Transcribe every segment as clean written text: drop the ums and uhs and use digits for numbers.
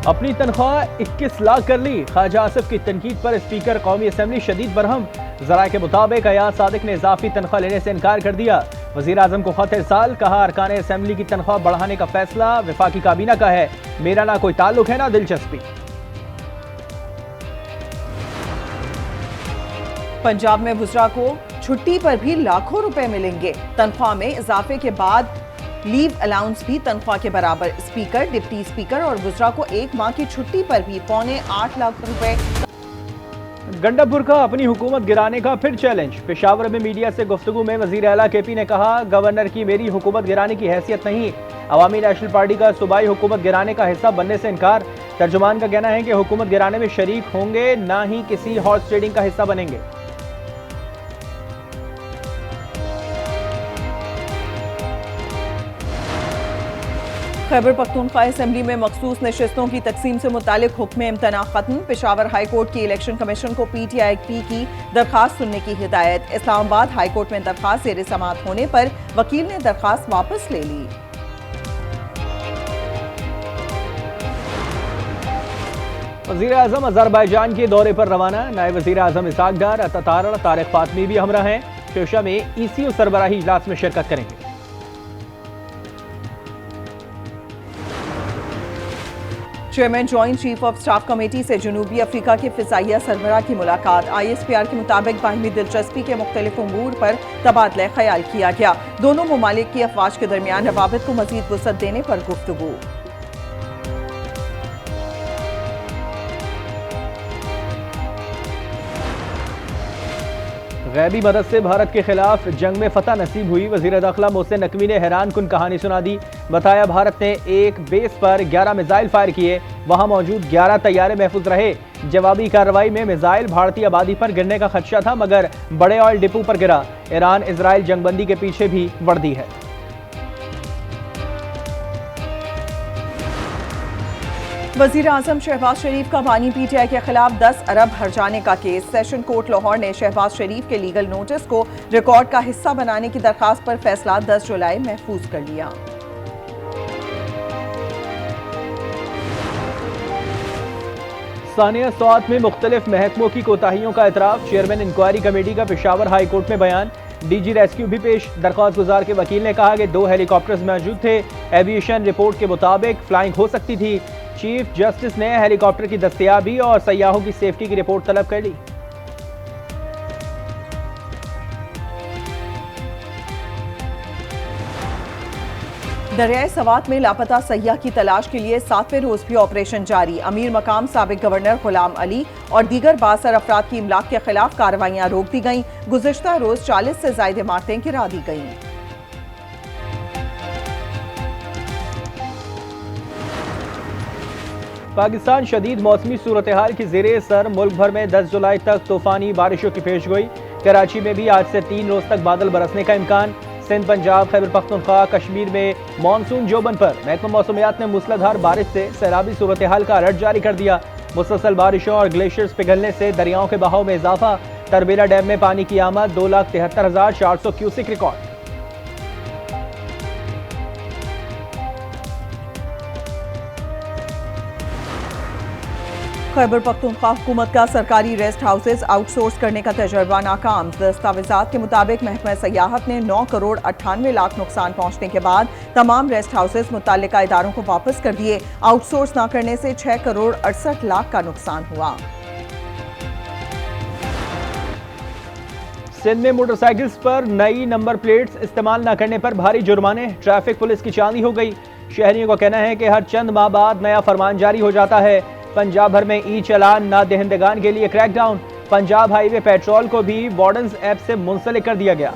अपनी तनख्वाह 21 लाख कर ली। ख्वाजा आसिफ की तनकीद पर स्पीकर कौमी असम्बली शदीद बरहम। ज़राए के मुताबिक अयाज सादिक ने इजाफी तनख्वाह लेने से इनकार कर दिया। वज़ीर आज़म को खत इरसाल, कहा अरकान असम्बली की तनख्वाह बढ़ाने का फैसला वफाकी काबीना का है, मेरा ना कोई ताल्लुक है ना दिलचस्पी। पंजाब में वुज़रा को छुट्टी पर भी लाखों रुपए मिलेंगे। तनख्वाह में इजाफे के बाद लीव अलाउंस भी तनख्वाह के बराबर। स्पीकर, डिप्टी स्पीकर और वुज़रा को एक माह की छुट्टी पर भी 7.25 लाख रुपए। गंडापुर का अपनी हुकूमत गिराने का फिर चैलेंज। पेशावर में मीडिया से गुफ्तगू में वज़ीर आला केपी ने कहा, गवर्नर की मेरी हुकूमत गिराने की हैसियत नहीं। अवामी नेशनल पार्टी का सूबाई हुकूमत गिराने का हिस्सा बनने से इनकार। तर्जुमान का कहना है कि हुकूमत गिराने में शरीक होंगे, ना ही किसी हॉर्स ट्रेडिंग का हिस्सा बनेंगे। खैबर पख्तूनख्वा असेंबली में मखसूस नशिस्तों की तकसीम से मुतालिक हुक्म इम्तना खत्म। पेशावर हाई कोर्ट की इलेक्शन कमीशन को PTI की दरखास्त सुनने की हिदायत। इस्लामाबाद हाई कोर्ट में दरखास्त ज़ेर समाअत होने पर वकील ने दरखास्त वापस ले ली। वज़ीर आज़म अज़रबैजान के दौरे पर रवाना। नायब वज़ीर आज़म इसहाक डार, अतातार, तारिक फातमी भी हमरा हैं। शोशा में ECO सरबराही इजलास में शिरकत करेंगे। Chairman joint chief of staff committee से जनूबी अफ्रीका के फिजाइया सरबराह की मुलाकात। ISPR के मुताबिक बाहिमी दिलचस्पी के मुख्तलिफ उमूर पर तबादला ख्याल किया गया। दोनों ममालिक की अफवाज के दरमियान रवाबित को मजीद वुसअत देने पर गुफ्तगू। गैबी मदद से भारत के खिलाफ जंग में फतह नसीब हुई। वज़ीर दाखिला मोहसिन नकवी ने हैरान कुन कहानी सुना दी। बताया, भारत ने एक बेस पर 11 मिसाइल फायर किए, वहां मौजूद 11 तैयारे महफूज रहे। जवाबी कार्रवाई में मिसाइल भारतीय आबादी पर गिरने का खदशा था, मगर बड़े ऑयल डिपो पर गिरा। ईरान इजराइल जंगबंदी के पीछे भी वर्दी है। वज़ीर आज़म शहबाज शरीफ का बानी PTI के खिलाफ 10 अरब हर्जाने का केस। सेशन कोर्ट लाहौर ने शहबाज शरीफ के लीगल नोटिस को रिकॉर्ड का हिस्सा बनाने की दरखास्त पर फैसला 10 जुलाई महफूज कर लिया। सानिया सौत में मुख्तलिफ महकमों की कोताहियों का एतराफ़। चेयरमैन इंक्वायरी कमेटी का पेशावर हाई कोर्ट में बयान। DG रेस्क्यू भी पेश। दरख्वास्त गुजार के वकील ने कहा कि 2 हेलीकॉप्टर्स मौजूद थे। एविएशन रिपोर्ट के मुताबिक फ्लाइंग हो सकती थी। चीफ जस्टिस ने हेलीकॉप्टर की दस्तयाबी और सयाहों की सेफ्टी की रिपोर्ट तलब कर ली। दरियाए सवात में लापता सयाह की तलाश के लिए 7वें रोज भी ऑपरेशन जारी। अमीर मकाम साबिक गवर्नर गुलाम अली और दीगर बासर अफराद की इमलाक के खिलाफ कार्रवाइयां रोक दी गईं। गुज़िश्ता रोज 40 से ज्यादा इमारतें गिरा दी गईं। पाकिस्तान शदीद मौसमी सूरत हाल की ज़ेरे सर मुल्क भर में 10 जुलाई तक तूफानी बारिशों की पेशगोई। कराची में भी आज से 3 रोज तक बादल बरसने का इम्कान। सिंध, पंजाब, खैबर पख्तूनख्वा, कश्मीर में मानसून जोबन पर। महकमा मौसमियात ने मूसलाधार बारिश से सैलाबी सूरत हाल का अलर्ट जारी कर दिया। मुसलसल बारिशों और ग्लेशियर्स पिघलने से दरियाओं के बहाव में इजाफा। तरबेला डैम में पानी की आमद 2,73,400 क्यूसिक रिकॉर्ड। खैबर पख्तूनख्वा हुकूमत का सरकारी रेस्ट हाउसेज आउटसोर्स करने का तजर्बा नाकाम। दस्तावेजात के मुताबिक महकमा सयाहत ने 9 करोड़ 98 लाख नुकसान पहुंचने के बाद तमाम रेस्ट हाउसेज मुताल्लिका इदारों को वापस कर दिए। आउटसोर्स न करने से 6 करोड़ 68 लाख का नुकसान हुआ। सिंध में मोटरसाइकिल्स पर नई नंबर प्लेट्स इस्तेमाल न करने पर भारी जुर्माने। ट्रैफिक पुलिस की चांदी हो गई। शहरियों का कहना है कि हर चंद माह बाद नया फरमान जारी हो जाता है। पंजाब भर में ई चालान ना दहिंदगान के लिए क्रैकडाउन। पंजाब हाईवे पेट्रोल को भी वार्डन्स ऐप से मुंसलिक कर दिया गया।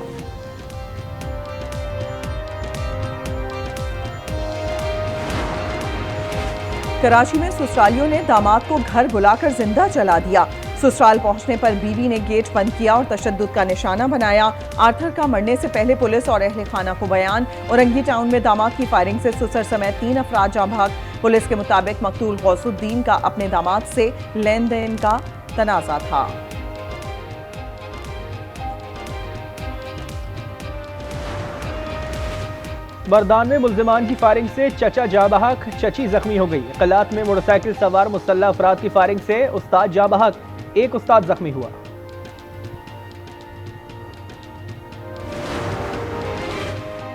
कराची में ससुरालियों ने दामाद को घर बुलाकर जिंदा जला दिया। ससुराल पहुंचने पर बीवी ने गेट बंद किया और तशद्दुद का निशाना बनाया। आर्थर का मरने से पहले पुलिस और अहले खाना को बयान। औरंगी टाउन में दामाद की फायरिंग से ससुर समेत 3 अफराद जाँ भाग। पुलिस के मुताबिक मकतूल गौसुद्दीन का अपने दामाद से लेन देन का तनाज़ा था। मर्दान में मुल्जिमान की फायरिंग से चचा जा बहक, चची जख्मी हो गई। कलात में मोटरसाइकिल सवार मुसल्लह अफराद की फायरिंग से उस्ताद जा बहक, एक उस्ताद जख्मी हुआ।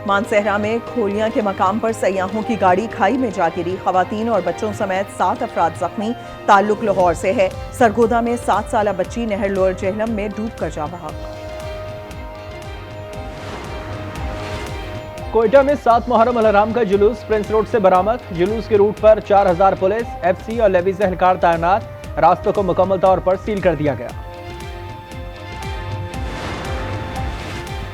मानसहरा में खोलियां के मकाम पर सयाहों की गाड़ी खाई में जा गिरी। खवातीन और बच्चों समेत 7 अफराद जख्मी। ताल्लुक लाहौर से है। सरगोदा में 7 साला बच्ची नहर लोअर जेहलम में डूब कर जा बहक। कोयटा में 7 मुहर्रम अल हराम का जुलूस प्रिंस रोड से बरामद। जुलूस के रूट पर 4000 पुलिस, एफसी और लेवीज एहलकार तैनात। रास्तों को मुकम्मल तौर पर सील कर दिया गया।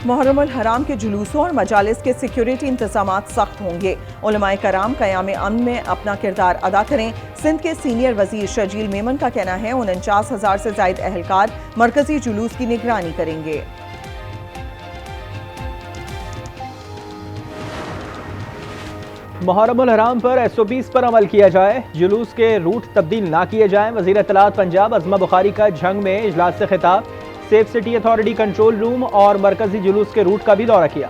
मुहर्रम अल हराम के जुलूसों और मजालिस के सिक्योरिटी इंतजामात सख्त होंगे। उलमाए कराम क़याम अमन में अपना किरदार अदा करें। सिंध के सीनियर वजीर शर्जील मेमन का कहना है 49,000 से जायद एहलकार मरकजी जुलूस की निगरानी करेंगे। मुहर्रम अल हराम पर SOPs पर अमल किया जाए। जुलूस के रूट तब्दील ना किए जाएं। वज़ीर इत्तलात पंजाब अज़मा बुखारी का झंग में इजलास से खिताब। Safe city authority control room और मरकजी जुलूस के रूट का भी दौरा किया।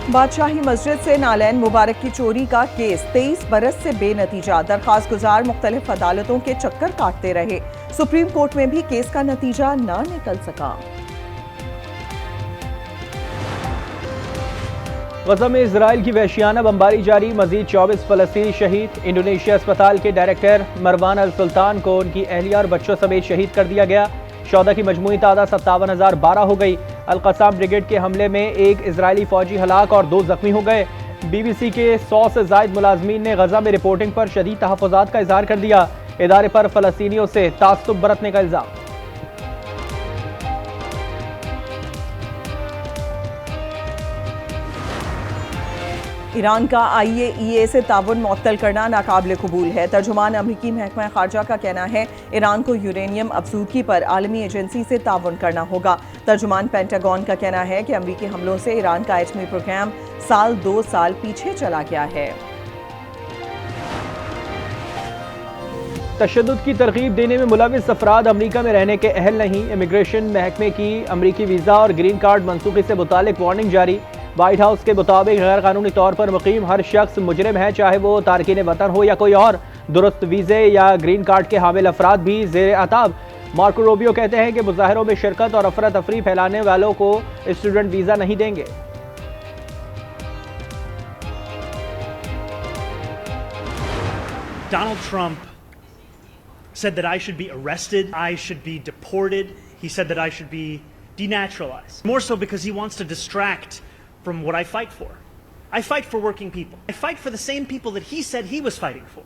बादशाही मस्जिद से नालैन मुबारक की चोरी का केस 23 बरस से बेनतीजा। दरखास्त गुजार मुख्तलिफ अदालतों के चक्कर काटते रहे। सुप्रीम कोर्ट में भी केस का नतीजा न निकल सका। गज़ा में इजराइल की वहशियाना बमबारी जारी। मजीद 24 फलस्तीनी शहीद। इंडोनेशिया अस्पताल के डायरेक्टर मरवान अल सुल्तान को उनकी अहलिया और बच्चों समेत शहीद कर दिया गया। शौदा की मजमूई तादाद 57,012 हो गई। अल कसाम ब्रिगेड के हमले में एक इजरायली फौजी हलाक और 2 जख्मी हो गए। BBC के 100 से जायद मुलाजमीन ने गजा में रिपोर्टिंग पर शदीद तहफ़्फ़ुज़ात का इजहार कर दिया। इदारे पर फलस्तीनियों से तासुब बरतने का इल्जाम। ईरान का IAEA से ताउन मुअत्तल करना नाकाबिल कबूल है। तर्जुमान अमरीकी महकमा खारजा का कहना है ईरान को यूरेनियम अफसूदगी पर आलमी एजेंसी से ताउन करना होगा। तर्जुमान पेंटागन का कहना है कि अमरीकी हमलों से ईरान का एटमी प्रोग्राम 2 साल पीछे चला गया है। तशद्दुद की तरगीब देने में मुलविस अफराद अमरीका में रहने के अहल नहीं। इमिग्रेशन महकमे की अमरीकी वीज़ा और ग्रीन कार्ड मनसूखी से मुतालिक वार्निंग जारी। व्हाइट हाउस के मुताबिक गैर कानूनी तौर पर मुकीम हर शख्स मुजरिम है, चाहे वो तारकीन वतन हो या कोई और। दुरुस्त वीज़े या ग्रीन कार्ड के हामिल अफराद भी ज़ेर अताब। मार्को रूबियो कहते हैं कि मुजाहिरों में शिरकत और अफरा तफरी फैलाने वालों को स्टूडेंट वीज़ा नहीं देंगे। Donald Trump said that I should be arrested, I should be deported. He said that I should be denaturalized. More so because he wants to distract from what I fight for. I fight for working people. I fight for the same people that he said he was fighting for.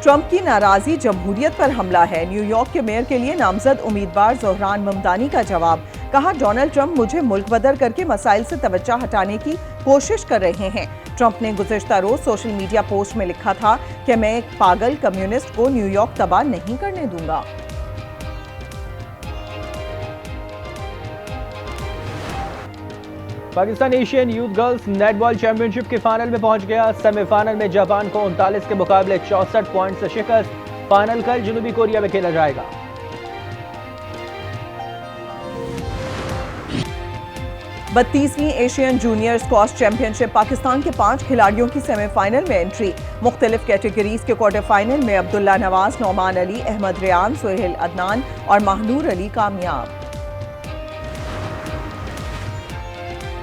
Trump की नाराजगी जमहूरियत पर हमला है। New York के mayor के लिए नामजद उम्मीदवार ज़ोहरान ममदानी का जवाब। कहा डोनाल्ड ट्रंप मुझे मुल्क बदर करके मसाइल से तवज्जो हटाने की कोशिश कर रहे हैं। ट्रंप ने गुज़िश्ता रोज सोशल मीडिया पोस्ट में लिखा था कि मैं एक पागल कम्युनिस्ट को न्यूयॉर्क तबाह नहीं करने दूंगा। Pakistan Asian youth girls netball championship के फाइनल में पहुंच गया। सेमीफाइनल में जापान को 39 के मुकाबले 64 पॉइंट से शिकस्त। फाइनल कल जनूबी कोरिया में खेला जाएगा। 32वीं Asian junior squash championship Pakistan के 5 खिलाड़ियों की सेमीफाइनल में एंट्री। मुख्तलिफ कैटेगरीज के क्वार्टर फाइनल में अब्दुल्ला नवाज, नौमान अली, अहमद रियान, सुहेल अदनान और महनूर अली कामयाब।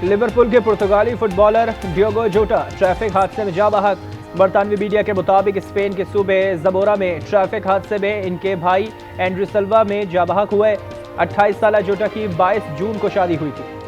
लिवरपूल के पुर्तगाली फुटबॉलर डियोगो जोटा ट्रैफिक हादसे में जा बहक। बरतानवी मीडिया के मुताबिक स्पेन के सूबे जबोरा में ट्रैफिक हादसे में इनके भाई एंड्रू सिल्वा में जा बहक हुए। 28 साला जोटा की 22 जून को शादी हुई थी।